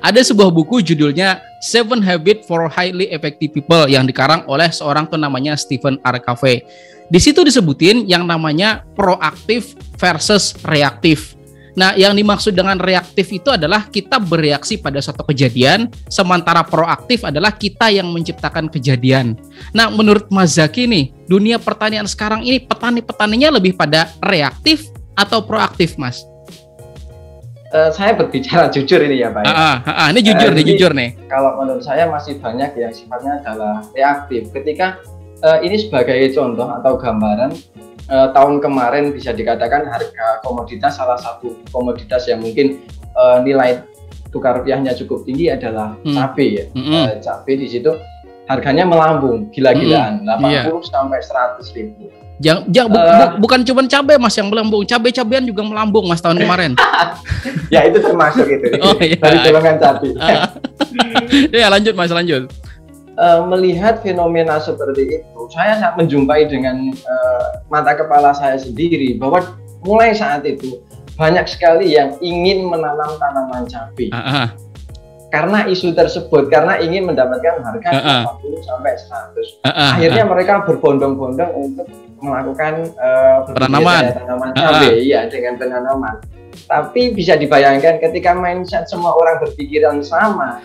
Ada sebuah buku judulnya Seven Habits for Highly Effective People yang dikarang oleh seorang tuh namanya Stephen R. Covey. Di situ disebutin yang namanya proaktif versus reaktif. Nah, yang dimaksud dengan reaktif itu adalah kita bereaksi pada suatu kejadian, sementara proaktif adalah kita yang menciptakan kejadian. Nah, menurut Mas Zaki nih, dunia pertanian sekarang ini petani-petaninya lebih pada reaktif atau proaktif, Mas? Saya berbicara jujur ini ya Pak. Ini jujur nih, jujur nih. Kalau menurut saya masih banyak yang sifatnya adalah reaktif. Ketika ini sebagai contoh atau gambaran, tahun kemarin bisa dikatakan harga komoditas, salah satu komoditas yang mungkin nilai tukar rupiahnya cukup tinggi adalah cabai ya. Cabai di situ harganya melambung gila-gilaan, 80 sampai 100 ribu. Bukan cuma cabai Mas yang melambung, cabai-cabean juga melambung Mas tahun kemarin. Ya itu termasuk itu. Iya. Dari golongan cabai. Ya lanjut Mas, lanjut. Melihat fenomena seperti itu, saya sangat menjumpai dengan mata kepala saya sendiri bahwa mulai saat itu banyak sekali yang ingin menanam tanaman cabai. Karena isu tersebut, karena ingin mendapatkan harga 50 sampai 100. Akhirnya mereka berbondong-bondong untuk melakukan penanaman tanaman cabai ya, dengan penanaman. Tapi bisa dibayangkan ketika mindset semua orang berpikiran sama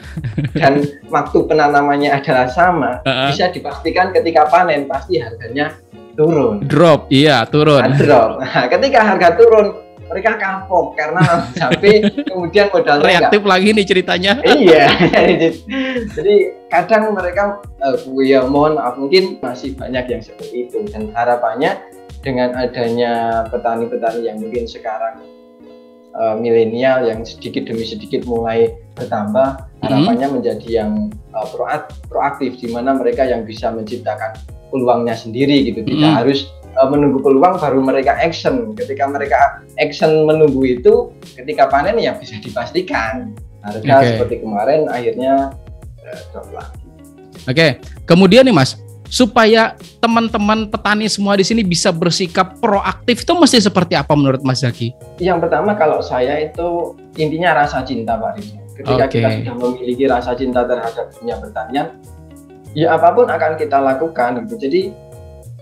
dan waktu penanamannya adalah sama, bisa dipastikan ketika panen pasti harganya turun. Drop, iya turun. Drop. Nah, ketika harga turun, mereka kapok karena cabai kemudian modalnya reaktif lagi nih ceritanya. Iya. Jadi kadang mereka ya mohon maaf mungkin masih banyak yang seperti itu, dan harapannya dengan adanya petani-petani yang mungkin sekarang milenial yang sedikit demi sedikit mulai bertambah, harapannya menjadi yang proaktif, di mana mereka yang bisa menciptakan peluangnya sendiri gitu. Tidak harus menunggu peluang baru mereka action. Ketika mereka action menunggu itu, ketika panen ya bisa dipastikan harga seperti kemarin akhirnya drop lagi. Oke. Kemudian nih Mas, supaya teman-teman petani semua di sini bisa bersikap proaktif itu mesti seperti apa menurut Mas Zaki? Yang pertama kalau saya itu intinya rasa cinta Pak Rizky. Ketika kita sudah memiliki rasa cinta terhadap dunia pertanian, ya apapun akan kita lakukan gitu. Jadi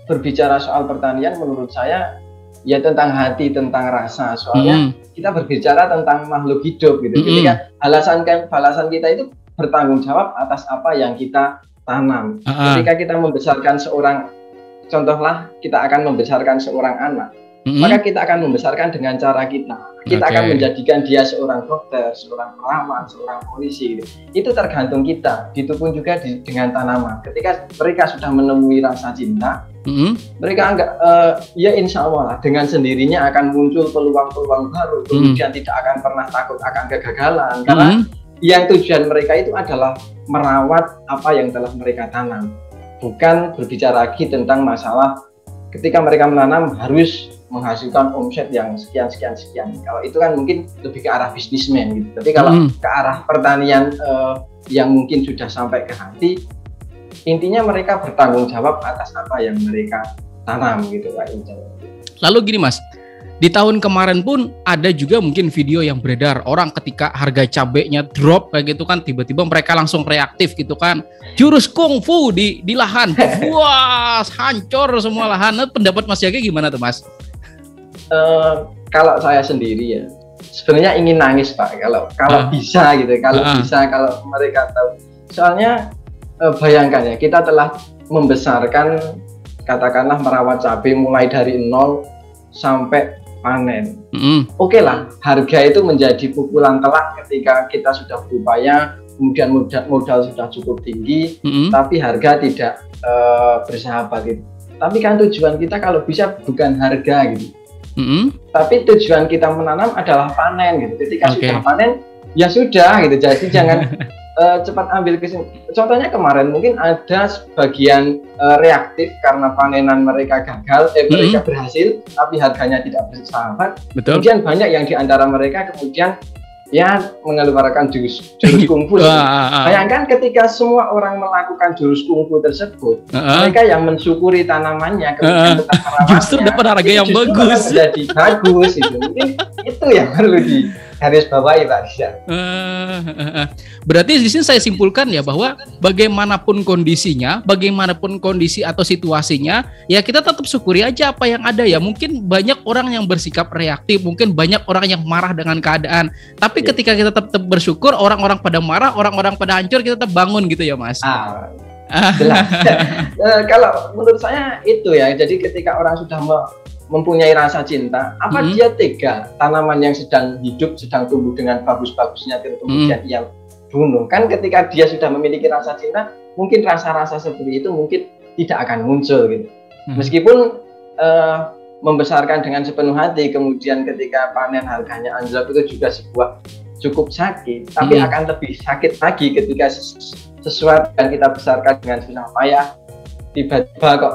berbicara soal pertanian menurut saya ya tentang hati, tentang rasa. Soalnya kita berbicara tentang makhluk hidup gitu. Ketika balasan kita itu bertanggung jawab atas apa yang kita tanam. Ketika kita membesarkan seorang, contohlah kita akan membesarkan seorang anak, maka kita akan membesarkan dengan cara kita. Kita akan menjadikan dia seorang dokter, seorang perawat, seorang polisi. Itu tergantung kita. Gitu pun juga dengan tanaman. Ketika mereka sudah menemui rasa cinta, mereka ya insya Allah lah, dengan sendirinya akan muncul peluang-peluang baru. Kemudian tidak akan pernah takut akan kegagalan. Karena yang tujuan mereka itu adalah merawat apa yang telah mereka tanam, bukan berbicara lagi tentang masalah ketika mereka menanam harus menghasilkan omset yang sekian. Kalau itu kan mungkin lebih ke arah bisnismen gitu. Tapi kalau ke arah pertanian yang mungkin sudah sampai ke hati, intinya mereka bertanggung jawab atas apa yang mereka tanam gitu Pak. Lalu gini Mas, di tahun kemarin pun ada juga mungkin video yang beredar, orang ketika harga cabenya drop kayak gitu kan, tiba-tiba mereka langsung reaktif gitu kan, jurus kungfu di lahan, wah hancur semua lahan. Nah, pendapat Mas Zaki gimana tuh Mas? Kalau saya sendiri ya sebenarnya ingin nangis Pak, kalau bisa gitu, kalau mereka tahu. Soalnya bayangkan ya, kita telah membesarkan, katakanlah merawat cabai mulai dari nol sampai panen. Oke lah, harga itu menjadi pukulan telak ketika kita sudah berupaya, kemudian modal sudah cukup tinggi, tapi harga tidak bersahabat gitu. Tapi kan tujuan kita kalau bisa bukan harga gitu. Tapi tujuan kita menanam adalah panen gitu. Ketika sudah panen, ya sudah gitu. Jadi jangan cepat ambil kesimpulan. Contohnya kemarin mungkin ada sebagian reaktif karena panenan mereka gagal, mereka berhasil, tapi harganya tidak bersahabat. Kemudian banyak yang diantara mereka kemudian ya mengeluarkan jurus kungfu. Bayangkan ketika semua orang melakukan jurus kungfu tersebut, mereka yang mensyukuri tanamannya kemudian tetap merawatnya, justru dapat harga yang bagus. Jadi bagus itu. Mungkin itu yang perlu Garis bawahi Pak Rizal. Berarti di sini saya simpulkan ya bahwa bagaimanapun kondisinya, bagaimanapun kondisi atau situasinya, ya kita tetap syukuri aja apa yang ada ya. Mungkin banyak orang yang bersikap reaktif, mungkin banyak orang yang marah dengan keadaan. Tapi ketika kita tetap bersyukur, orang-orang pada marah, orang-orang pada hancur, kita tetap bangun gitu ya Mas. Jelas. Kalau menurut saya itu ya. Jadi ketika orang sudah mempunyai rasa cinta, apa dia tega tanaman yang sedang hidup, sedang tumbuh dengan bagus-bagusnya kemudian ia bunuh? Kan ketika dia sudah memiliki rasa cinta, mungkin rasa-rasa seperti itu mungkin tidak akan muncul gitu. Meskipun membesarkan dengan sepenuh hati, kemudian ketika panen harganya anjlok, itu juga sebuah cukup sakit, tapi akan lebih sakit lagi ketika sesuatu yang kita besarkan dengan susah payah tiba-tiba kok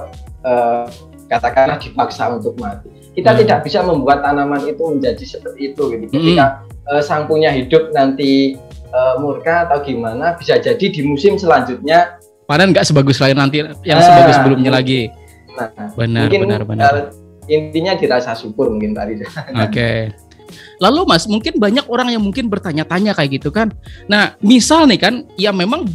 katakanlah dipaksa untuk mati. Kita tidak bisa membuat tanaman itu menjadi seperti itu gitu. Ketika sang punya hidup nanti murka atau gimana, bisa jadi di musim selanjutnya panen nggak sebagus lain nanti yang sebagus sebelumnya lagi. Benar. Intinya dirasa syukur mungkin Pak Riza. Oke. Lalu Mas, mungkin banyak orang yang mungkin bertanya-tanya kayak gitu kan. Nah, misal nih kan, ya memang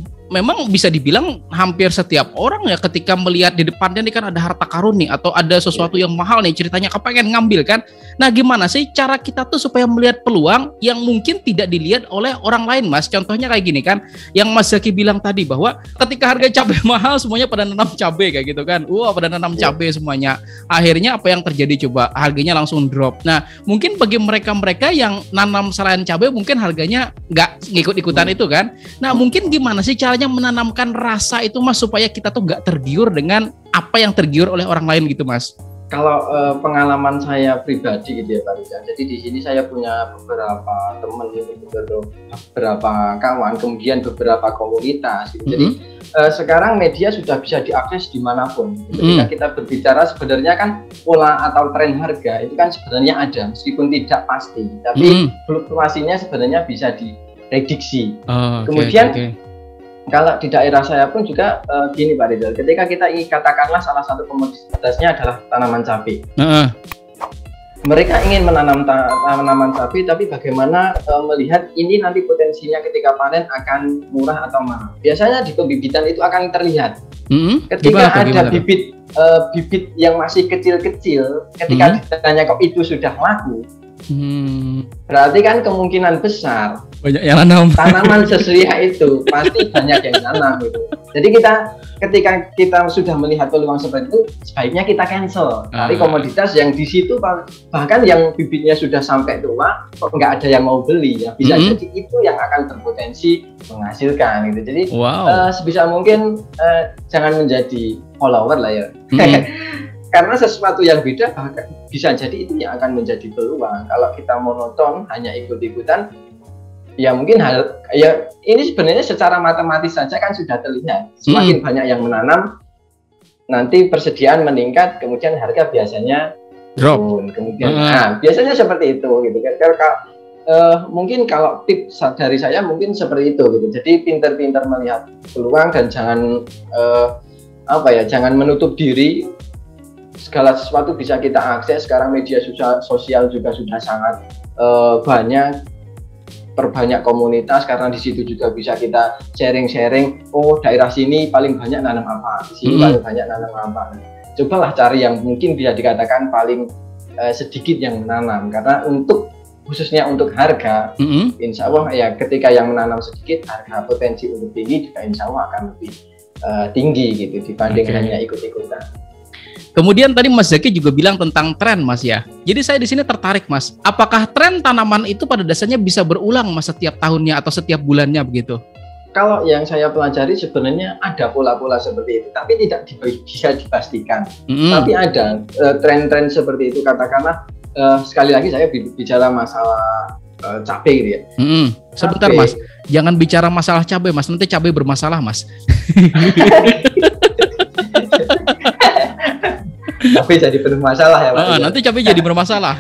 bisa dibilang hampir setiap orang ya ketika melihat di depannya nih kan ada harta karun nih atau ada sesuatu yang mahal nih, ceritanya kepengen ngambil kan. Nah, gimana sih cara kita tuh supaya melihat peluang yang mungkin tidak dilihat oleh orang lain Mas? Contohnya kayak gini kan, yang Mas Zaki bilang tadi bahwa ketika harga cabai mahal semuanya pada nanam cabai kayak gitu kan. Pada nanam cabai semuanya. Akhirnya apa yang terjadi coba? Harganya langsung drop. Nah, mungkin bagi mereka-mereka yang nanam selain cabai mungkin harganya nggak ngikut-ikutan itu kan. Nah, mungkin gimana sih caranya menanamkan rasa itu Mas supaya kita tuh nggak tergiur dengan apa yang tergiur oleh orang lain gitu Mas? Kalau pengalaman saya pribadi gitu ya Pak Rizal. Jadi di sini saya punya beberapa teman, beberapa kawan, kemudian beberapa komunitas. Gitu. Jadi sekarang media sudah bisa diakses dimanapun. Ketika kita berbicara sebenarnya kan pola atau tren harga itu kan sebenarnya ada, meskipun tidak pasti, tapi fluktuasinya sebenarnya bisa diprediksi. Kemudian kalau di daerah saya pun juga gini Pak Rizal, ketika kita katakanlah salah satu komoditasnya adalah tanaman cabai. Mereka ingin menanam tanaman cabai, tapi bagaimana melihat ini nanti potensinya ketika panen akan murah atau mahal. Biasanya di pembibitan itu akan terlihat. Ketika ada bibit yang masih kecil-kecil, ketika ditanya kok itu sudah laku, berarti kan kemungkinan besar banyak yang nanam tanaman sesuai itu pasti banyak yang nanam gitu. Jadi ketika kita sudah melihat peluang seperti itu, sebaiknya kita cancel cari komoditas yang di situ bahkan yang bibitnya sudah sampai tua kok nggak ada yang mau beli ya, bisa jadi itu yang akan berpotensi menghasilkan gitu. Jadi sebisa mungkin jangan menjadi follower lah ya. Karena sesuatu yang beda bahkan bisa jadi itu yang akan menjadi peluang. Kalau kita monoton hanya ikut-ikutan, ya mungkin ini sebenarnya secara matematis saja kan sudah terlihat. Semakin banyak yang menanam, nanti persediaan meningkat, kemudian harga biasanya turun. Kemudian, biasanya seperti itu gitu. Mungkin kalau tips dari saya mungkin seperti itu gitu. Jadi pintar-pintar melihat peluang dan jangan jangan menutup diri. Segala sesuatu bisa kita akses. Sekarang media sosial juga sudah sangat banyak, perbanyak komunitas, karena di situ juga bisa kita sharing. Oh, daerah sini paling banyak nanam apa, di sini paling banyak nanam apa. Cobalah cari yang mungkin bisa dikatakan paling sedikit yang menanam, karena khususnya untuk harga, insya Allah ya ketika yang menanam sedikit, harga potensi untuk tinggi juga insya Allah akan lebih tinggi gitu dibanding hanya ikut-ikutan. Kemudian tadi Mas Zaki juga bilang tentang tren Mas ya. Jadi saya di sini tertarik Mas. Apakah tren tanaman itu pada dasarnya bisa berulang Mas setiap tahunnya atau setiap bulannya begitu? Kalau yang saya pelajari sebenarnya ada pola-pola seperti itu, tapi tidak bisa dipastikan. Tapi ada tren-tren seperti itu. Katakanlah sekali lagi saya bicara masalah cabai gitu ya. Sebentar cabai. Mas, jangan bicara masalah cabai Mas. Nanti cabai bermasalah Mas. Cabai jadi penuh masalah ya Pak. Nanti cabai jadi bermasalah.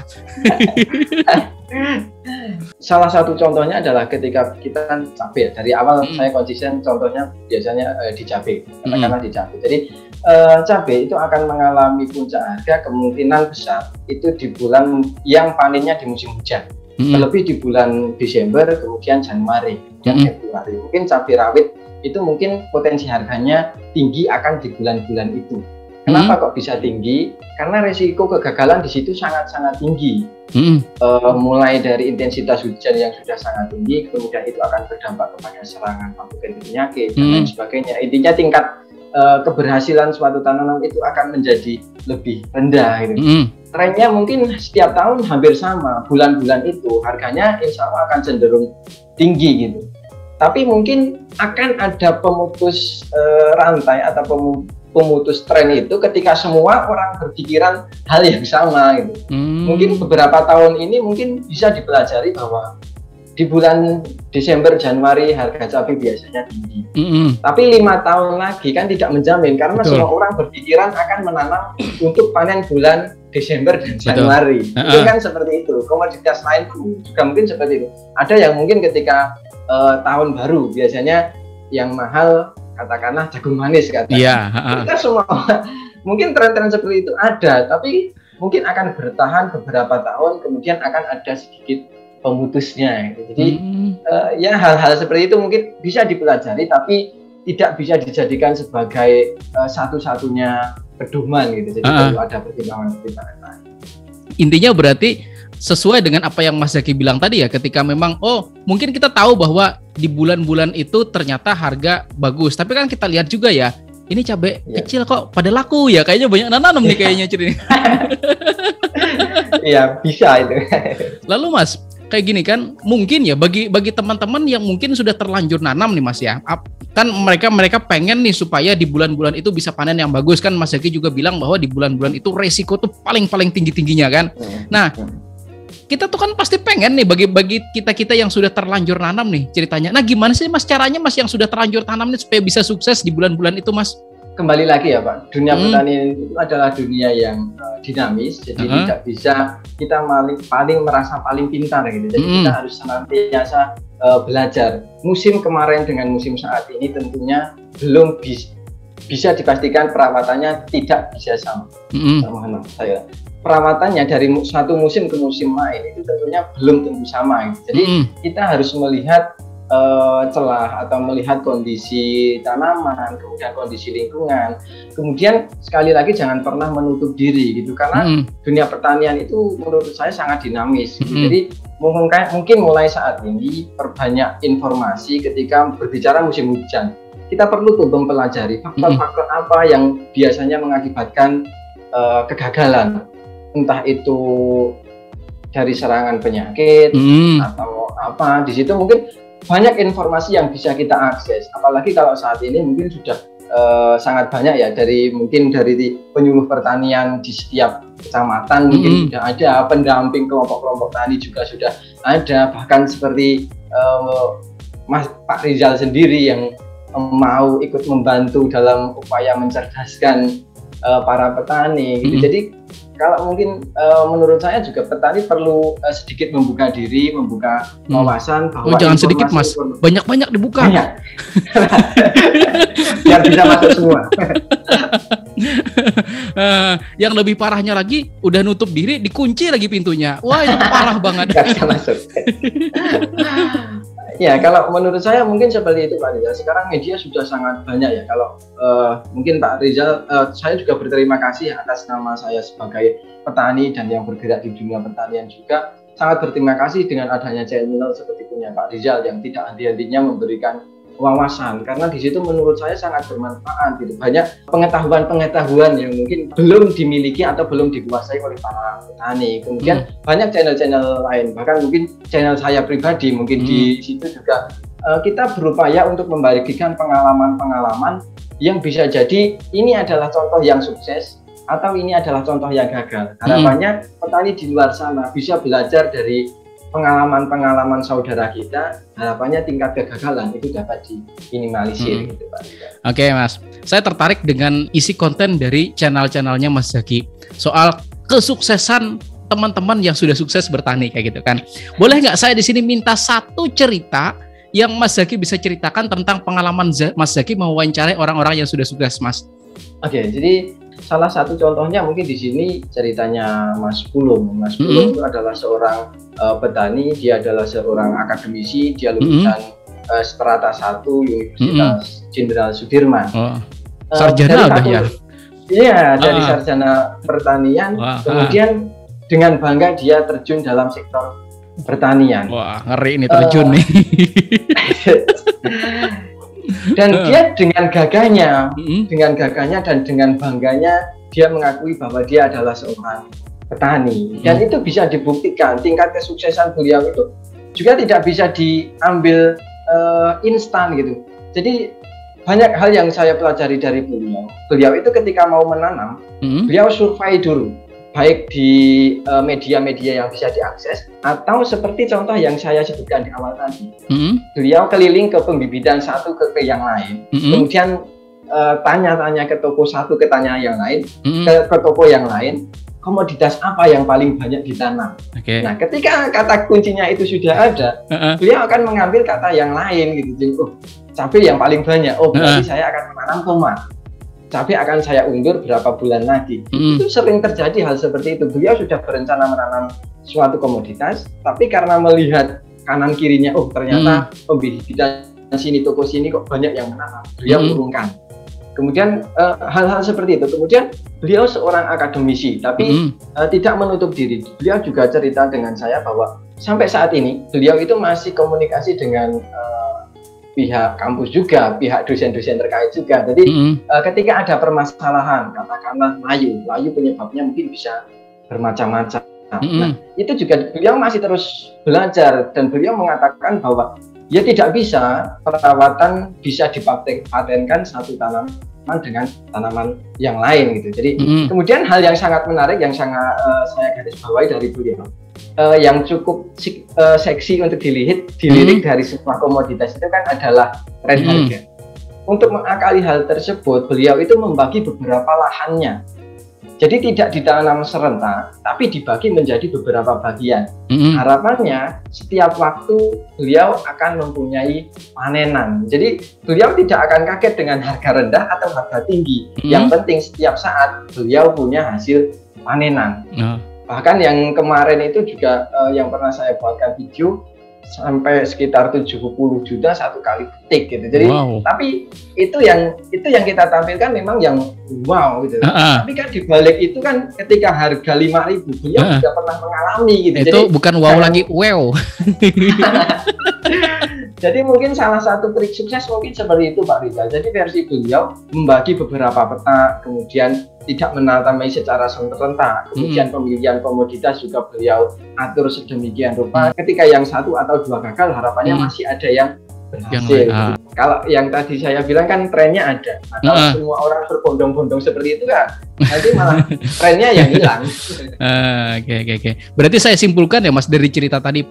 Salah satu contohnya adalah ketika kita kan cabai, dari awal saya konsisten contohnya biasanya di cabai, katakanlah di cabai. Jadi cabai itu akan mengalami puncak harga kemungkinan besar itu di bulan yang panennya di musim hujan. Terlebih di bulan Desember, kemudian Januari, kemudian Februari. Mungkin cabai rawit itu mungkin potensi harganya tinggi akan di bulan-bulan itu. Kenapa kok bisa tinggi? Karena resiko kegagalan di situ sangat-sangat tinggi. Mulai dari intensitas hujan yang sudah sangat tinggi, kemudian itu akan berdampak kepada serangan patogen penyakit dan lain sebagainya. Intinya tingkat keberhasilan suatu tanaman itu akan menjadi lebih rendah gitu. Trennya mungkin setiap tahun hampir sama. Bulan-bulan itu harganya insya Allah akan cenderung tinggi gitu. Tapi mungkin akan ada pemutus rantai atau pemutus tren itu ketika semua orang berpikiran hal yang sama gitu. Mungkin beberapa tahun ini mungkin bisa dipelajari bahwa di bulan Desember, Januari harga cabai biasanya tinggi. Tapi 5 tahun lagi kan tidak menjamin karena semua orang berpikiran akan menanam untuk panen bulan Desember dan Januari. Itu kan seperti itu. Komoditas lain pun juga mungkin seperti itu. Ada yang mungkin ketika tahun baru biasanya yang mahal katakanlah jagung manis katakanlah. Kita semua mungkin tren-tren seperti itu ada, tapi mungkin akan bertahan beberapa tahun, kemudian akan ada sedikit pemutusnya. Gitu. Jadi ya hal-hal seperti itu mungkin bisa dipelajari, tapi tidak bisa dijadikan sebagai satu-satunya pedoman gitu. Jadi perlu ada pertimbangan-pertimbangan lain. Intinya berarti sesuai dengan apa yang Mas Zaki bilang tadi ya, ketika memang mungkin kita tahu bahwa di bulan-bulan itu ternyata harga bagus, tapi kan kita lihat juga ya, ini cabai kecil kok pada laku ya, kayaknya banyak nanam nih kayaknya ceritanya. Iya, bisa itu. Lalu Mas, kayak gini kan, mungkin ya bagi teman-teman yang mungkin sudah terlanjur nanam nih Mas ya, kan mereka pengen nih supaya di bulan-bulan itu bisa panen yang bagus kan. Mas Zaki juga bilang bahwa di bulan-bulan itu resiko tuh paling tinggi-tingginya kan. Nah, kita tuh kan pasti pengen nih bagi kita yang sudah terlanjur nanam nih ceritanya. Nah, gimana sih Mas caranya Mas yang sudah terlanjur tanam nih supaya bisa sukses di bulan-bulan itu Mas? Kembali lagi ya Pak, dunia pertanian itu adalah dunia yang dinamis, jadi tidak bisa kita paling merasa paling pintar gitu. Jadi kita harus senantiasa belajar. Musim kemarin dengan musim saat ini tentunya belum bisa dipastikan perawatannya tidak bisa sama. Mohon maaf saya. Perawatannya dari satu musim ke musim lain itu tentunya belum tentu sama. Jadi kita harus melihat celah atau melihat kondisi tanaman, kemudian kondisi lingkungan. Kemudian sekali lagi jangan pernah menutup diri gitu, karena dunia pertanian itu menurut saya sangat dinamis. Jadi mungkin mulai saat ini perbanyak informasi ketika berbicara musim hujan. Kita perlu tuh mempelajari faktor-faktor apa yang biasanya mengakibatkan kegagalan. Entah itu dari serangan penyakit atau apa, di situ mungkin banyak informasi yang bisa kita akses. Apalagi kalau saat ini mungkin sudah sangat banyak ya, mungkin dari penyuluh pertanian di setiap kecamatan mungkin sudah ada, pendamping kelompok-kelompok tani juga sudah ada, bahkan seperti Pak Rizal sendiri yang mau ikut membantu dalam upaya mencerdaskan para petani gitu. Jadi kalau mungkin menurut saya juga petani perlu sedikit membuka diri, membuka wawasan bahwa jangan sedikit Mas, banyak-banyak dibuka. Banyak. Biar bisa masuk semua. Yang lebih parahnya lagi, udah nutup diri, dikunci lagi pintunya. Wah, itu parah banget. Gak bisa masuk. Ya, kalau menurut saya mungkin seperti itu Pak Rizal. Sekarang media sudah sangat banyak ya. Kalau mungkin Pak Rizal, saya juga berterima kasih atas nama saya sebagai petani dan yang bergerak di dunia pertanian juga. Sangat berterima kasih dengan adanya channel seperti punya Pak Rizal yang tidak henti-hentinya memberikan wawasan, karena di situ menurut saya sangat bermanfaat gitu. Banyak pengetahuan yang mungkin belum dimiliki atau belum dikuasai oleh para petani. Kemudian banyak channel-channel lain, bahkan mungkin channel saya pribadi mungkin di situ juga kita berupaya untuk membagikan pengalaman-pengalaman yang bisa jadi ini adalah contoh yang sukses atau ini adalah contoh yang gagal. Harapannya petani di luar sana bisa belajar dari pengalaman-pengalaman saudara kita, harapannya tingkat kegagalan itu dapat diminimalisir gitu Pak. Oke Mas, saya tertarik dengan isi konten dari channel-channelnya Mas Zaki soal kesuksesan teman-teman yang sudah sukses bertani kayak gitu kan. Boleh nggak saya di sini minta satu cerita yang Mas Zaki bisa ceritakan tentang pengalaman Mas Zaki mewawancarai orang-orang yang sudah sukses Mas? Oke, jadi salah satu contohnya mungkin di sini ceritanya Mas Pulung. Mas Pulung itu adalah seorang petani, dia adalah seorang akademisi, dia lulusan strata 1 Universitas Jenderal Sudirman. Sarjana udah ya? Iya, dari sarjana pertanian. Kemudian dengan bangga dia terjun dalam sektor pertanian. Wah, ngeri ini terjun nih. Dan dia dengan gagahnya dan dengan bangganya dia mengakui bahwa dia adalah seorang petani. Dan itu bisa dibuktikan, tingkat kesuksesan beliau itu juga tidak bisa diambil instan gitu. Jadi banyak hal yang saya pelajari dari beliau. Beliau itu ketika mau menanam, beliau survei dulu, baik di media-media yang bisa diakses atau seperti contoh yang saya sebutkan di awal tadi. Beliau keliling ke pembibitan satu ke yang lain, kemudian tanya-tanya ke toko satu, ke tanya yang lain, ke toko yang lain, komoditas apa yang paling banyak ditanam. Nah, ketika kata kuncinya itu sudah ada, beliau akan mengambil kata yang lain gitu. Oh, cabai yang paling banyak. Oh, berarti saya akan menanam tomat. Cabai akan saya undur berapa bulan lagi. Itu sering terjadi hal seperti itu. Beliau sudah berencana menanam suatu komoditas, tapi karena melihat kanan kirinya, oh ternyata pembibitan sini, toko sini kok banyak yang menanam, beliau urungkan. Kemudian hal-hal seperti itu. Kemudian beliau seorang akademisi, tapi tidak menutup diri. Beliau juga cerita dengan saya bahwa sampai saat ini beliau itu masih komunikasi dengan pihak kampus juga, pihak dosen-dosen terkait juga. Jadi ketika ada permasalahan, katakanlah layu penyebabnya mungkin bisa bermacam-macam. Nah, itu juga beliau masih terus belajar dan beliau mengatakan bahwa ya tidak bisa perawatan bisa dipatenkan satu tanaman dengan tanaman yang lain gitu. Jadi kemudian hal yang sangat menarik yang sangat saya garis bawahi dari beliau, yang cukup seksi untuk dilirik dari sebuah komoditas itu kan adalah tren harga. Untuk mengakali hal tersebut, beliau itu membagi beberapa lahannya. Jadi tidak ditanam serentak, tapi dibagi menjadi beberapa bagian. Harapannya setiap waktu beliau akan mempunyai panenan. Jadi beliau tidak akan kaget dengan harga rendah atau harga tinggi. Yang penting setiap saat beliau punya hasil panenan. Bahkan yang kemarin itu juga yang pernah saya buatkan video sampai sekitar 70 juta satu kali petik gitu. Jadi tapi itu yang kita tampilkan memang yang wow gitu. Tapi kan dibalik itu kan ketika harga 5.000 beliau juga pernah mengalami gitu. Itu jadi, bukan wow lagi wow. Jadi mungkin salah satu trik sukses mungkin seperti itu Pak Rizal. Jadi versi beliau membagi beberapa peta, kemudian tidak menanami secara serentak, kemudian pemilihan komoditas juga beliau atur sedemikian rupa. Ketika yang satu atau dua gagal, harapannya masih ada yang berhasil. Kalau yang tadi saya bilang kan trennya ada. Nah, kalau semua orang berbondong-bondong seperti itu kan, nanti malah trennya yang hilang. Oke. Berarti saya simpulkan ya Mas dari cerita tadi.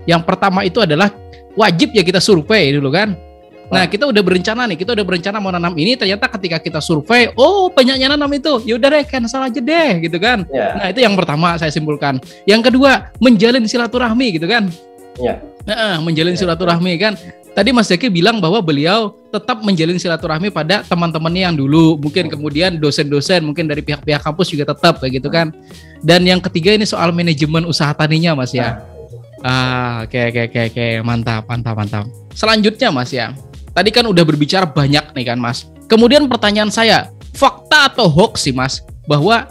Yang pertama itu adalah wajib ya kita survei dulu kan. Nah, kita udah berencana mau nanam ini, ternyata ketika kita survei, oh banyaknya nanam itu, ya udah deh cancel aja deh gitu kan. Nah, itu yang pertama saya simpulkan. Yang kedua, menjalin silaturahmi gitu kan. Menjalin silaturahmi kan. Tadi Mas Zaki bilang bahwa beliau tetap menjalin silaturahmi pada teman-temannya yang dulu, mungkin kemudian dosen-dosen, mungkin dari pihak-pihak kampus juga tetap kayak gitu kan. Dan yang ketiga ini soal manajemen usaha taninya Mas ya. Oke, mantap. Selanjutnya Mas ya, tadi kan udah berbicara banyak nih kan Mas. Kemudian pertanyaan saya, fakta atau hoax sih Mas, bahwa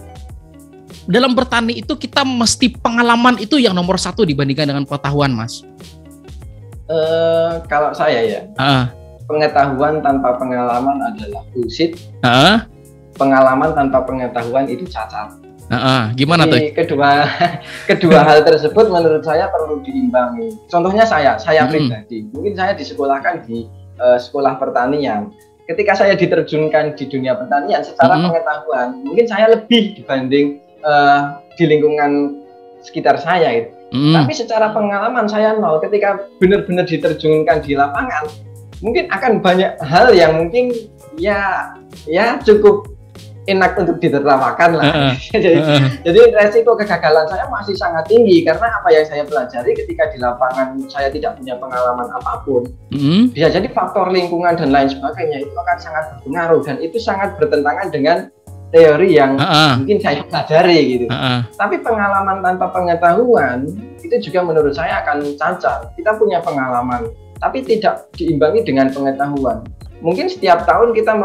dalam bertani itu kita mesti pengalaman itu yang nomor satu dibandingkan dengan pengetahuan Mas? Kalau saya ya, pengetahuan tanpa pengalaman adalah bullshit. Pengalaman tanpa pengetahuan itu cacat. Gimana tuh? Kedua hal tersebut menurut saya perlu diimbangi. Contohnya saya pribadi, mungkin saya disekolahkan di sekolah pertanian. Ketika saya diterjunkan di dunia pertanian secara pengetahuan, mungkin saya lebih dibanding di lingkungan sekitar saya itu. Tapi secara pengalaman saya nol. Ketika benar-benar diterjunkan di lapangan, mungkin akan banyak hal yang mungkin ya cukup enak untuk ditertawakan lah. Jadi resiko kegagalan saya masih sangat tinggi karena apa yang saya pelajari ketika di lapangan saya tidak punya pengalaman apapun. Bisa jadi faktor lingkungan dan lain sebagainya itu akan sangat berpengaruh dan itu sangat bertentangan dengan teori yang mungkin saya pelajari gitu. Tapi pengalaman tanpa pengetahuan itu juga menurut saya akan cacat. Kita punya pengalaman, tapi tidak diimbangi dengan pengetahuan. Mungkin setiap tahun kita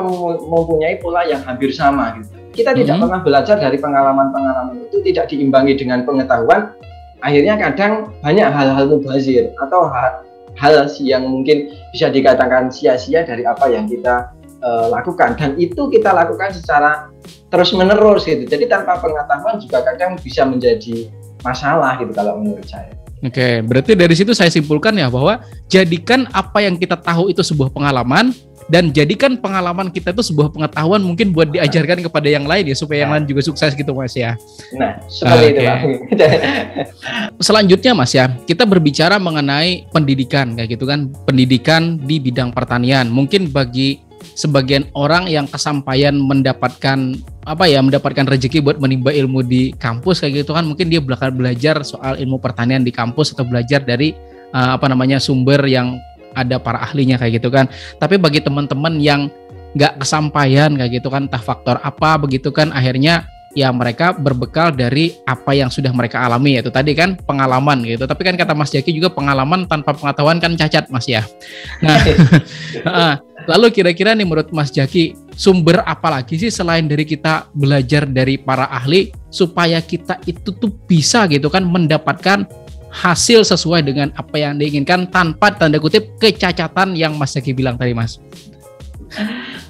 mempunyai pola yang hampir sama gitu. Kita tidak pernah belajar dari pengalaman-pengalaman itu, tidak diimbangi dengan pengetahuan. Akhirnya kadang banyak hal-hal mubazir atau hal yang mungkin bisa dikatakan sia-sia dari apa yang kita lakukan, dan itu kita lakukan secara terus-menerus gitu. Jadi tanpa pengetahuan juga kadang bisa menjadi masalah gitu kalau menurut saya. Oke, berarti dari situ saya simpulkan ya bahwa jadikan apa yang kita tahu itu sebuah pengalaman, dan jadikan pengalaman kita itu sebuah pengetahuan mungkin buat diajarkan kepada yang lain ya, supaya yang lain juga sukses gitu Mas ya. Nah, seperti itu Pak. Selanjutnya Mas ya, kita berbicara mengenai pendidikan kayak gitu kan, pendidikan di bidang pertanian. Mungkin bagi sebagian orang yang kesampaian mendapatkan rezeki buat menimba ilmu di kampus kayak gitu kan, mungkin dia bakal belajar soal ilmu pertanian di kampus atau belajar dari sumber yang ada para ahlinya kayak gitu kan. Tapi bagi teman-teman yang nggak kesampaian kayak gitu kan, entah faktor apa begitu kan, akhirnya ya mereka berbekal dari apa yang sudah mereka alami, yaitu tadi kan pengalaman gitu. Tapi kan kata Mas Jaki juga pengalaman tanpa pengetahuan kan cacat Mas ya. Nah, lalu kira-kira nih menurut Mas Jaki, sumber apa lagi sih selain dari kita belajar dari para ahli supaya kita itu tuh bisa gitu kan mendapatkan hasil sesuai dengan apa yang diinginkan tanpa tanda kutip kecacatan yang Mas Jaki bilang tadi Mas?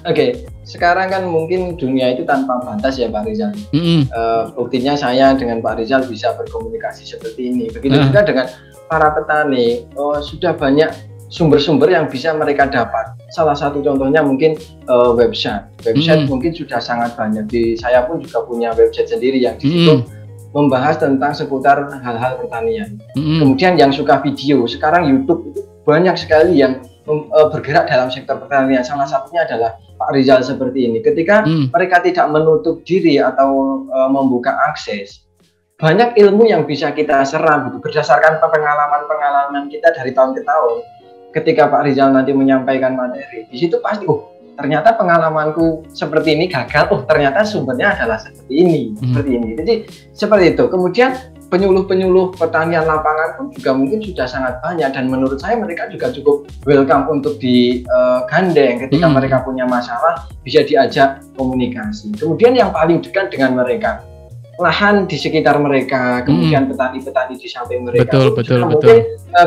Oke, sekarang kan mungkin dunia itu tanpa batas ya Pak Rizal. Buktinya saya dengan Pak Rizal bisa berkomunikasi seperti ini. Begitu juga dengan para petani. Sudah banyak sumber-sumber yang bisa mereka dapat. Salah satu contohnya mungkin website. Website mungkin sudah sangat banyak. Saya pun juga punya website sendiri yang di situ membahas tentang seputar hal-hal pertanian. Kemudian yang suka video, sekarang YouTube itu banyak sekali yang bergerak dalam sektor pertanian. Salah satunya adalah Pak Rizal seperti ini. Ketika mereka tidak menutup diri atau membuka akses, banyak ilmu yang bisa kita serap gitu, berdasarkan pengalaman-pengalaman kita dari tahun ke tahun. Ketika Pak Rizal nanti menyampaikan materi, di situ pasti ternyata pengalamanku seperti ini gagal, ternyata sumbernya adalah seperti ini, seperti ini. Jadi seperti itu. Kemudian penyuluh-penyuluh pertanian lapangan pun juga mungkin sudah sangat banyak, dan menurut saya mereka juga cukup welcome untuk digandeng ketika mereka punya masalah, bisa diajak komunikasi. Kemudian yang paling dekat dengan mereka, lahan di sekitar mereka, kemudian petani-petani di samping mereka, mungkin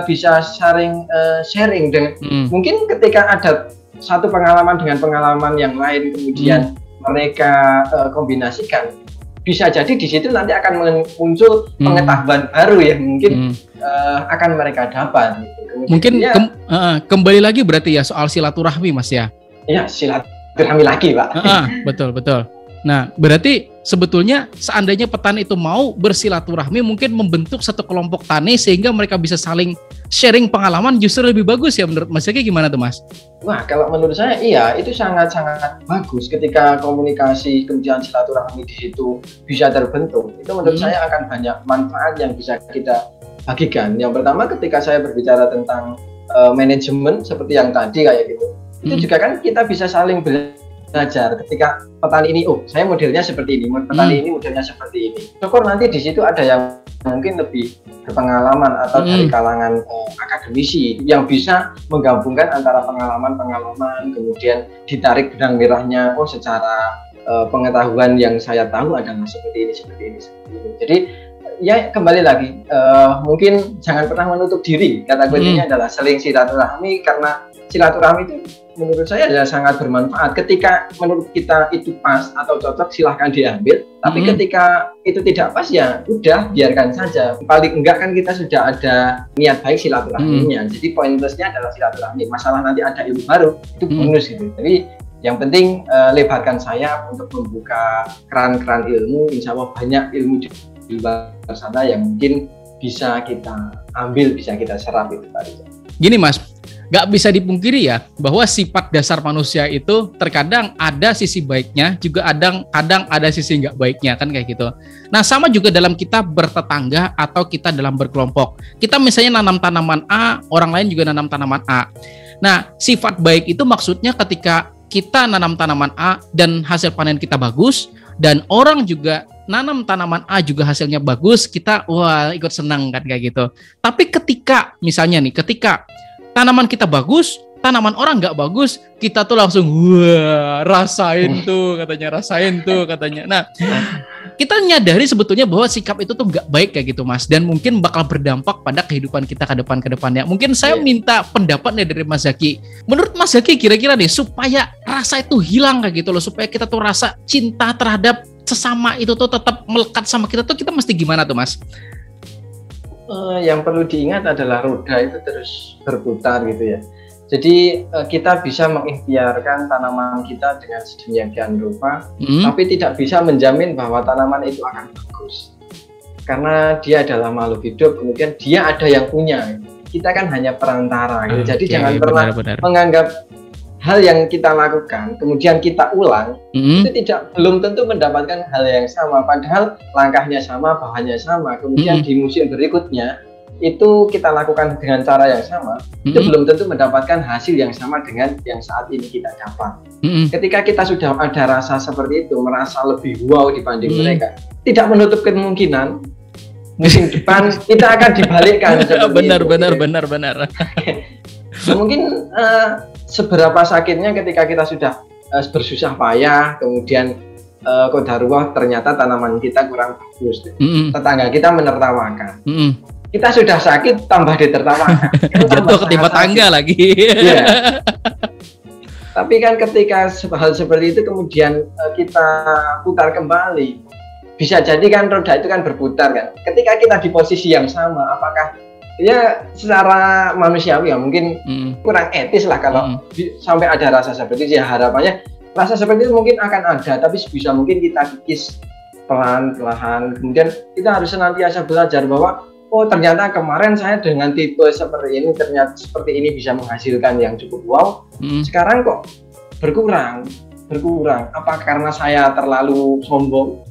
bisa sharing dengan mungkin ketika ada satu pengalaman dengan pengalaman yang lain, kemudian mereka kombinasikan, bisa jadi di situ nanti akan muncul pengetahuan baru yang mungkin akan mereka dapat. Gitu. Mungkin kembali lagi berarti ya soal silaturahmi Mas ya? Iya, silaturahmi lagi Pak. Betul. Nah, berarti sebetulnya seandainya petani itu mau bersilaturahmi, mungkin membentuk satu kelompok tani sehingga mereka bisa saling sharing pengalaman, justru lebih bagus ya menurut Mas Jaki. Gimana tuh Mas? Wah, kalau menurut saya iya, itu sangat-sangat bagus ketika komunikasi kemudian silaturahmi di situ bisa terbentuk. Itu menurut saya akan banyak manfaat yang bisa kita bagikan. Yang pertama, ketika saya berbicara tentang manajemen seperti yang tadi kayak gitu, itu juga kan kita bisa saling belajar. Ketika petani ini, saya modelnya seperti ini, petani ini modelnya seperti ini. Syukur nanti di situ ada yang mungkin lebih berpengalaman atau dari kalangan akademisi yang bisa menggabungkan antara pengalaman-pengalaman, kemudian ditarik benang merahnya. Secara pengetahuan yang saya tahu adalah seperti ini. Jadi ya kembali lagi, mungkin jangan pernah menutup diri. Kata kuncinya adalah saling silaturahmi, karena silaturahmi itu menurut saya adalah sangat bermanfaat. Ketika menurut kita itu pas atau cocok, silahkan diambil. Tapi ketika itu tidak pas, ya udah biarkan saja. Paling enggak kan kita sudah ada niat baik silaturahminya. Jadi poin plusnya adalah silaturahmi. Masalah nanti ada ilmu baru, itu bonus gitu. Jadi yang penting lebarkan sayap untuk membuka keran-keran ilmu. Insya Allah banyak ilmu di luar sana yang mungkin bisa kita ambil, bisa kita serap itu tadi. Gini Mas, gak bisa dipungkiri ya bahwa sifat dasar manusia itu terkadang ada sisi baiknya, juga kadang ada sisi nggak baiknya kan kayak gitu. Nah sama juga dalam kita bertetangga atau kita dalam berkelompok. Kita misalnya nanam tanaman A, orang lain juga nanam tanaman A. Nah sifat baik itu maksudnya ketika kita nanam tanaman A dan hasil panen kita bagus, dan orang juga nanam tanaman A juga hasilnya bagus, kita wah ikut senang kan kayak gitu. Tapi ketika misalnya nih, ketika tanaman kita bagus, tanaman orang nggak bagus, kita tuh langsung wah rasain tuh katanya. Nah, kita nyadari sebetulnya bahwa sikap itu tuh nggak baik kayak gitu Mas, dan mungkin bakal berdampak pada kehidupan kita ke depannya. Mungkin saya minta pendapat nih dari Mas Zaki. Menurut Mas Zaki kira-kira nih supaya rasa itu hilang kayak gitu loh, supaya kita tuh rasa cinta terhadap sesama itu tuh tetap melekat sama kita tuh, kita mesti gimana tuh Mas? Yang perlu diingat adalah roda itu terus berputar gitu ya. Jadi kita bisa mengikhtiarkan tanaman kita dengan sedemikian rupa, tapi tidak bisa menjamin bahwa tanaman itu akan bagus. Karena dia adalah makhluk hidup, kemudian dia ada yang punya. Kita kan hanya perantara. Gitu. Jadi jangan pernah menganggap hal yang kita lakukan, kemudian kita ulang, itu belum tentu mendapatkan hal yang sama. Padahal langkahnya sama, bahannya sama. Kemudian di musim berikutnya, itu kita lakukan dengan cara yang sama, itu belum tentu mendapatkan hasil yang sama dengan yang saat ini kita dapat. Ketika kita sudah ada rasa seperti itu, merasa lebih wow dibanding mereka, tidak menutup kemungkinan musim depan kita akan dibalikkan. Benar. Nah, mungkin seberapa sakitnya ketika kita sudah bersusah payah, kemudian qadarullah ternyata tanaman kita kurang bagus, tetangga kita menertawakan. Kita sudah sakit tambah ditertawakan. Jatuh ketimpa tangga lagi. Ya. Tapi kan ketika hal seperti itu kemudian kita putar kembali, bisa jadi kan roda itu kan berputar kan. Ketika kita di posisi yang sama, apakah ya secara manusiawi ya mungkin kurang etis lah kalau sampai ada rasa seperti itu. Ya harapannya rasa seperti itu mungkin akan ada, tapi sebisa mungkin kita kikis pelan-pelan. Kemudian kita harus senantiasa belajar bahwa oh ternyata kemarin saya dengan tipe seperti ini, ternyata seperti ini bisa menghasilkan yang cukup wow. Sekarang kok berkurang. Apa karena saya terlalu sombong,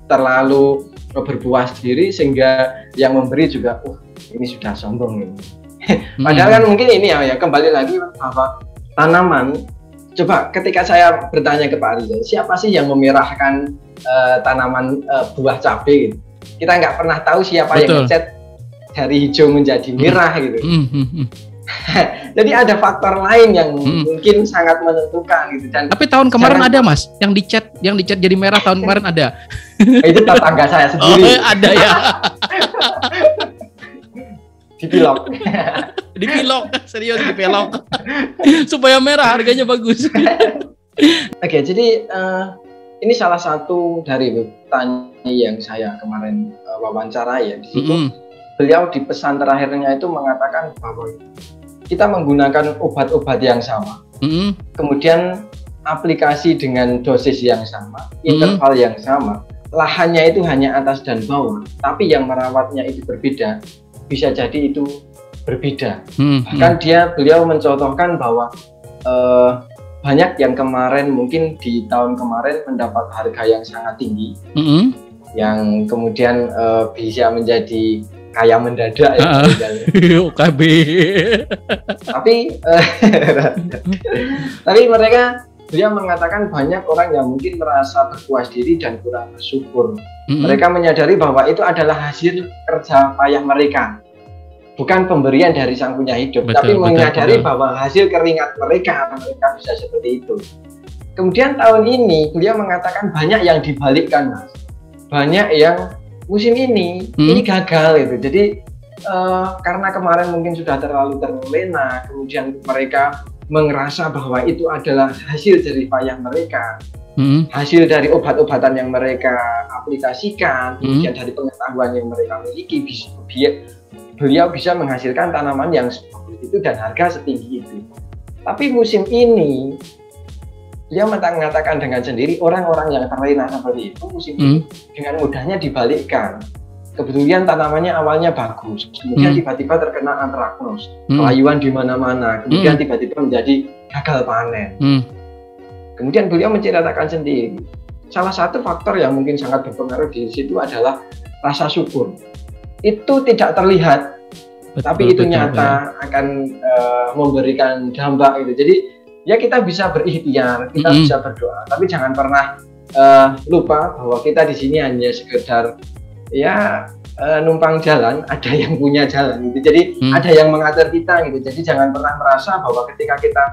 terlalu berpuas diri sehingga yang memberi juga, ini sudah sombong ini. Padahal kan mungkin ini ya kembali lagi apa tanaman. Coba ketika saya bertanya ke Pak Rizal, siapa sih yang memerahkan tanaman buah cabai gitu? Kita nggak pernah tahu siapa yang ngecat dari hijau menjadi merah gitu. Jadi ada faktor lain yang mungkin sangat menentukan gitu. Dan tapi tahun kemarin ada Mas, yang dicat jadi merah tahun kemarin ada. Itu tetangga saya sendiri. Ada ya. Dipilok, serius dipilok. Supaya merah harganya bagus. Oke, jadi ini salah satu dari petani yang saya kemarin wawancara ya. Di situ beliau di pesan terakhirnya itu mengatakan bahwa kita menggunakan obat-obat yang sama, kemudian aplikasi dengan dosis yang sama, interval yang sama, lahannya itu hanya atas dan bawah, tapi yang merawatnya itu berbeda, bisa jadi itu berbeda. Bahkan beliau mencontohkan bahwa banyak yang kemarin mungkin di tahun kemarin mendapat harga yang sangat tinggi, yang kemudian bisa menjadi kaya mendadak ya. OKB. Tapi beliau mengatakan banyak orang yang mungkin merasa berpuas diri dan kurang bersyukur. Mereka menyadari bahwa itu adalah hasil kerja payah mereka, bukan pemberian dari Sang Punya Hidup, tapi menyadari bahwa hasil keringat mereka bisa seperti itu. Kemudian tahun ini beliau mengatakan banyak yang dibalikkan, Mas. Banyak yang musim ini gagal gitu. Jadi karena kemarin mungkin sudah terlalu terlena, kemudian mereka merasa bahwa itu adalah hasil dari payah mereka, hasil dari obat-obatan yang mereka aplikasikan, kemudian dari pengetahuan yang mereka miliki, beliau bisa menghasilkan tanaman yang seperti itu dan harga setinggi itu. Tapi musim ini dia mengatakan dengan sendiri orang-orang yang terlena seperti itu musim ini dengan mudahnya dibalikkan. Kebetulan tanamannya awalnya bagus, kemudian tiba-tiba terkena antraknus, kelayuan di mana-mana, kemudian tiba-tiba menjadi gagal panen. Kemudian beliau menceritakan sendiri, salah satu faktor yang mungkin sangat berpengaruh di situ adalah rasa syukur. Itu tidak terlihat, tapi itu nyata akan memberikan dampak gitu. Jadi ya kita bisa berikhtiar, kita bisa berdoa, tapi jangan pernah lupa bahwa kita di sini hanya sekedar ya numpang jalan, ada yang punya jalan gitu. Jadi ada yang mengatur kita gitu. Jadi jangan pernah merasa bahwa ketika kita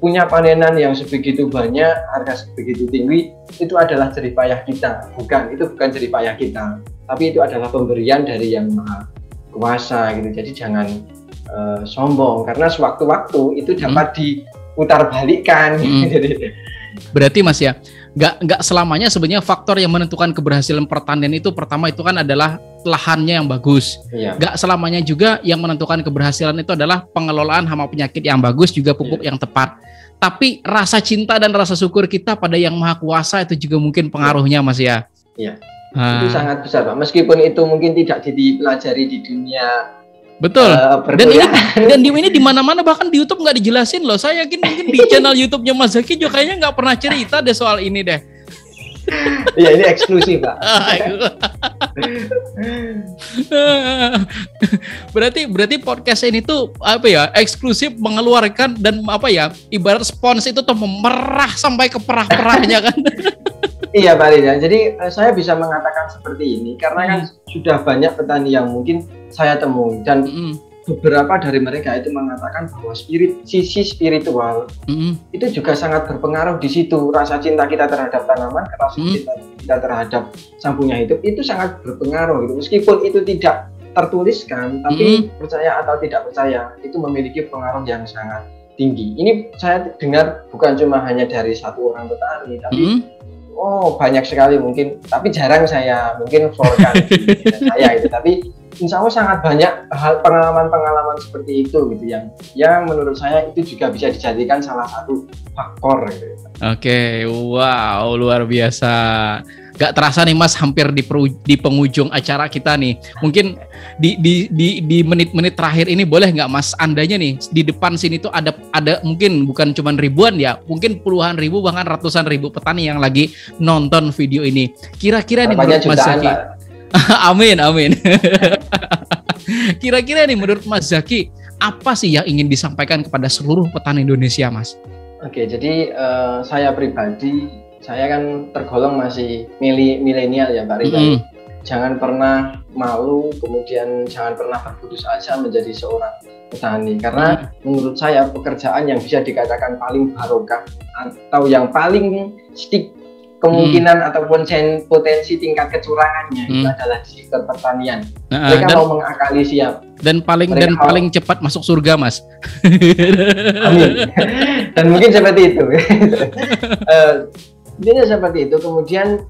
punya panenan yang sebegitu banyak, harga sebegitu tinggi, itu adalah jerih payah kita. Bukan, itu bukan jerih payah kita, tapi itu adalah pemberian dari Yang Maha Kuasa gitu. Jadi jangan sombong, karena sewaktu-waktu itu dapat diputarbalikkan. Jadi berarti Mas ya, nggak selamanya sebenarnya faktor yang menentukan keberhasilan pertanian itu pertama itu kan adalah lahannya yang bagus. Nggak selamanya juga yang menentukan keberhasilan itu adalah pengelolaan hama penyakit yang bagus, juga pupuk yang tepat. Tapi rasa cinta dan rasa syukur kita pada Yang Maha Kuasa itu juga mungkin pengaruhnya Mas ya. Iya. Itu sangat besar Pak. Meskipun itu mungkin tidak dipelajari di dunia. Betul. Dan ini di mana-mana, bahkan di YouTube nggak dijelasin loh. Saya yakin mungkin di channel YouTube-nya Mas Zaki juga kayaknya nggak pernah cerita deh soal ini deh. Iya, ini eksklusif Pak. berarti podcast ini tuh apa ya, eksklusif mengeluarkan dan apa ya, ibarat spons itu tuh memerah sampai ke perah-perahnya kan. Iya Pak Rida, jadi saya bisa mengatakan seperti ini karena kan sudah banyak petani yang mungkin saya temui dan beberapa dari mereka itu mengatakan bahwa sisi spiritual itu juga sangat berpengaruh di situ. Rasa cinta kita terhadap tanaman, rasa cinta kita terhadap sang punya hidup itu sangat berpengaruh gitu. Meskipun itu tidak tertuliskan, tapi percaya atau tidak percaya itu memiliki pengaruh yang sangat tinggi. Ini saya dengar bukan cuma hanya dari satu orang petani, tapi banyak sekali mungkin, tapi jarang saya mungkin florkan saya itu, tapi insya Allah sangat banyak hal pengalaman-pengalaman seperti itu gitu yang menurut saya itu juga bisa dijadikan salah satu faktor gitu. Oke, wow, luar biasa. Gak terasa nih Mas, hampir di penghujung acara kita nih. Mungkin di menit-menit terakhir ini boleh nggak Mas, andanya nih di depan sini tuh ada mungkin bukan cuma ribuan ya, mungkin puluhan ribu bahkan ratusan ribu petani yang lagi nonton video ini. Kira-kira nih menurut Mas Zaki, amin. Kira-kira nih menurut Mas Zaki, apa sih yang ingin disampaikan kepada seluruh petani Indonesia Mas? Oke, jadi saya pribadi, saya kan tergolong masih milenial ya Pak Rida. Jangan pernah malu, kemudian jangan pernah berputus asa menjadi seorang petani. Karena menurut saya pekerjaan yang bisa dikatakan paling barokah atau yang paling sedikit kemungkinan ataupun potensi tingkat kecurangannya itu adalah di sektor pertanian. Mereka mau mengakali siap. Dan paling cepat masuk surga Mas. Amin. Dan mungkin seperti itu. Intinya seperti itu. Kemudian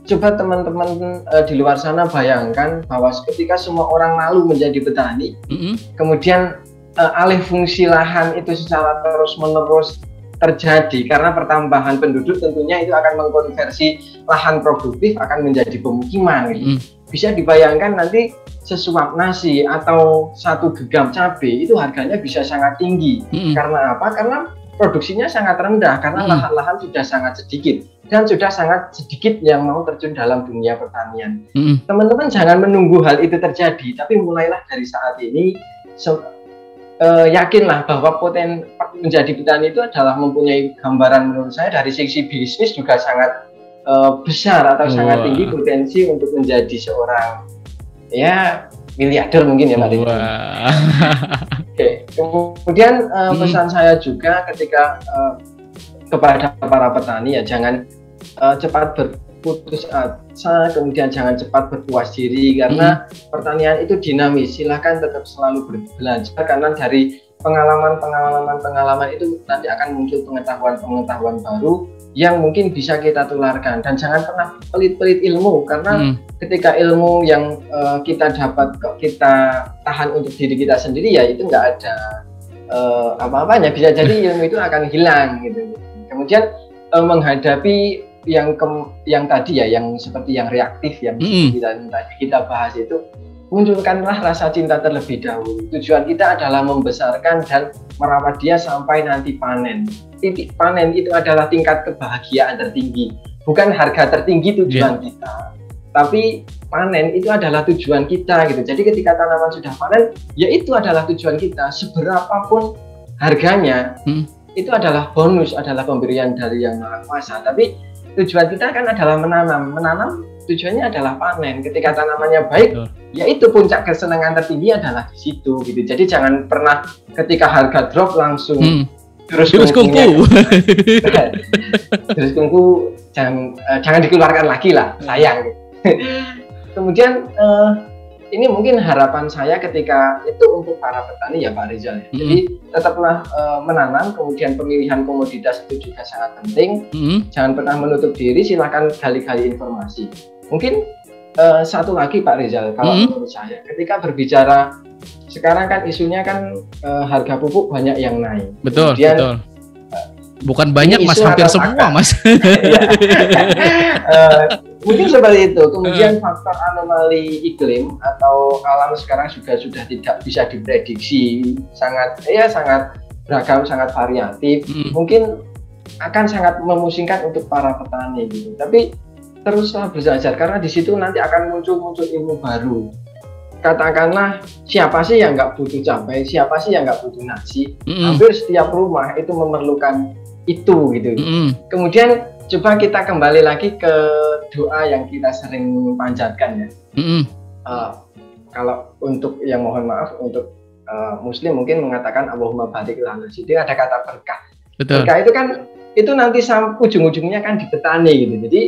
coba teman-teman di luar sana bayangkan bahwa ketika semua orang malu menjadi petani, kemudian alih fungsi lahan itu secara terus-menerus terjadi karena pertambahan penduduk, tentunya itu akan mengkonversi lahan produktif akan menjadi pemukiman gitu. Bisa dibayangkan nanti sesuap nasi atau satu genggam cabai itu harganya bisa sangat tinggi. Karena apa? Karena produksinya sangat rendah, karena lahan-lahan sudah sangat sedikit dan sudah sangat sedikit yang mau terjun dalam dunia pertanian. Teman-teman jangan menunggu hal itu terjadi, tapi mulailah dari saat ini. Yakinlah bahwa menjadi petani itu adalah mempunyai gambaran, menurut saya dari sisi bisnis juga sangat besar atau sangat tinggi potensi untuk menjadi seorang miliarder mungkin ya Pak Dini. Oke. Kemudian pesan saya juga ketika kepada para petani ya jangan cepat berputus asa, kemudian jangan cepat berpuas diri karena pertanian itu dinamis. Silahkan tetap selalu belajar karena dari pengalaman itu nanti akan muncul pengetahuan baru yang mungkin bisa kita tularkan. Dan jangan pernah pelit-pelit ilmu karena ketika ilmu yang kita dapat kita tahan untuk diri kita sendiri ya itu nggak ada apa-apanya, bisa jadi ilmu itu akan hilang gitu. Kemudian menghadapi yang tadi ya, yang seperti yang reaktif yang tadi kita bahas itu, munculkanlah rasa cinta terlebih dahulu. Tujuan kita adalah membesarkan dan merawat dia sampai nanti panen. Titik panen itu adalah tingkat kebahagiaan tertinggi, bukan harga tertinggi tujuan kita, tapi panen itu adalah tujuan kita gitu. Jadi ketika tanaman sudah panen, ya itu adalah tujuan kita. Seberapapun harganya, itu adalah bonus, adalah pemberian dari Yang Maha Kuasa. Tapi tujuan kita kan adalah menanam tujuannya adalah panen. Ketika tanamannya baik, ya itu puncak kesenangan tertinggi adalah di situ gitu. Jadi jangan pernah ketika harga drop langsung terus kungfu jangan dikeluarkan lagi lah, sayang gitu. Kemudian ini mungkin harapan saya ketika itu untuk para petani ya Pak Rizal ya. Jadi tetaplah menanam, kemudian pemilihan komoditas itu juga sangat penting. Jangan pernah menutup diri, silakan gali-gali informasi. Mungkin satu lagi Pak Rizal, kalau menurut saya ketika berbicara sekarang kan isunya kan harga pupuk banyak yang naik. Betul, kemudian, betul. Bukan banyak Mas, hampir semua Mas. Mungkin seperti itu. Kemudian faktor anomali iklim atau alam sekarang juga sudah tidak bisa diprediksi, sangat beragam, sangat variatif. Mungkin akan sangat memusingkan untuk para petani gitu. Tapi teruslah belajar karena di situ nanti akan muncul ilmu baru. Katakanlah siapa sih yang nggak butuh cabai, siapa sih yang nggak butuh nasi. Hampir setiap rumah itu memerlukan itu gitu. Kemudian coba kita kembali lagi ke doa yang kita sering panjatkan ya. Kalau untuk yang mohon maaf untuk Muslim mungkin mengatakan Allahumma barik lana. Jadi ada kata berkah. Betul. Berkah itu kan itu nanti ujung-ujungnya kan di petani gitu. Jadi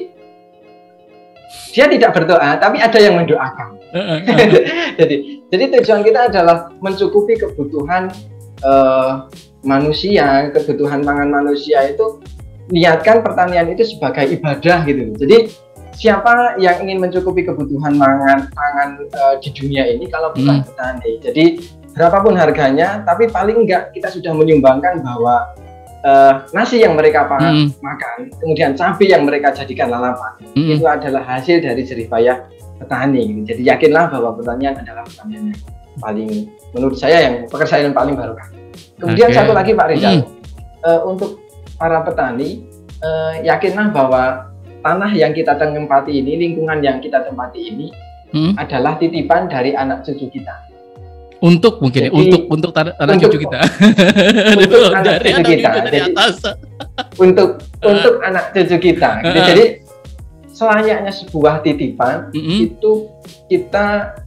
dia tidak berdoa, tapi ada yang mendoakan. Jadi tujuan kita adalah mencukupi kebutuhan manusia, kebutuhan pangan manusia itu. Niatkan pertanian itu sebagai ibadah gitu. Jadi siapa yang ingin mencukupi kebutuhan pangan di dunia ini kalau bukan petani. Jadi berapapun harganya, tapi paling enggak kita sudah menyumbangkan bahwa nasi yang mereka makan, kemudian cabai yang mereka jadikan lalapan, itu adalah hasil dari jerih payah petani. Gitu. Jadi yakinlah bahwa pertanian adalah pertanian yang paling, menurut saya yang pekerjaan yang paling barokah. Kemudian satu lagi Pak Rizal, untuk para petani, yakinlah bahwa tanah yang kita tempati ini, lingkungan yang kita tempati ini adalah titipan dari anak cucu kita. Untuk mungkin jadi, untuk anak cucu kita. Untuk anak cucu kita. Jadi untuk anak cucu kita. Jadi selayaknya sebuah titipan itu kita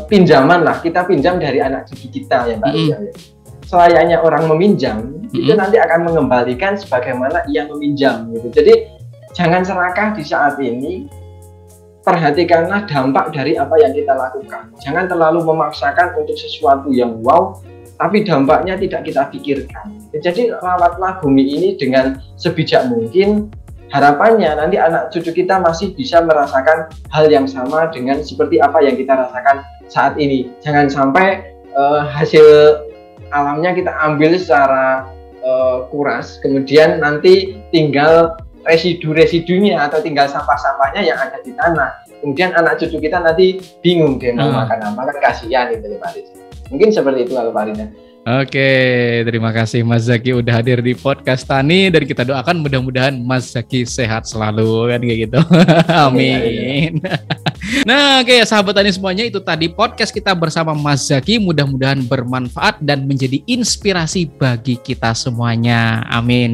pinjaman lah, kita pinjam dari anak cucu kita ya Pak Rizal. Selayaknya orang meminjam itu nanti akan mengembalikan sebagaimana ia meminjam gitu. Jadi jangan serakah di saat ini, perhatikanlah dampak dari apa yang kita lakukan. Jangan terlalu memaksakan untuk sesuatu yang wow, tapi dampaknya tidak kita pikirkan. Jadi rawatlah bumi ini dengan sebijak mungkin. Harapannya nanti anak cucu kita masih bisa merasakan hal yang sama dengan seperti apa yang kita rasakan saat ini. Jangan sampai hasil alamnya kita ambil secara kuras, kemudian nanti tinggal residu-residunya atau tinggal sampah-sampahnya yang ada di tanah. Kemudian anak cucu kita nanti bingung dia mau makan apa, kan kasihan itu Pak Riza. Mungkin seperti itu kalau Pak Riza. Oke, terima kasih Mas Zaki udah hadir di podcast Tani dan kita doakan mudah-mudahan Mas Zaki sehat selalu kan kayak gitu. Amin. Nah, oke sahabat Tani semuanya, itu tadi podcast kita bersama Mas Zaki, mudah-mudahan bermanfaat dan menjadi inspirasi bagi kita semuanya. Amin.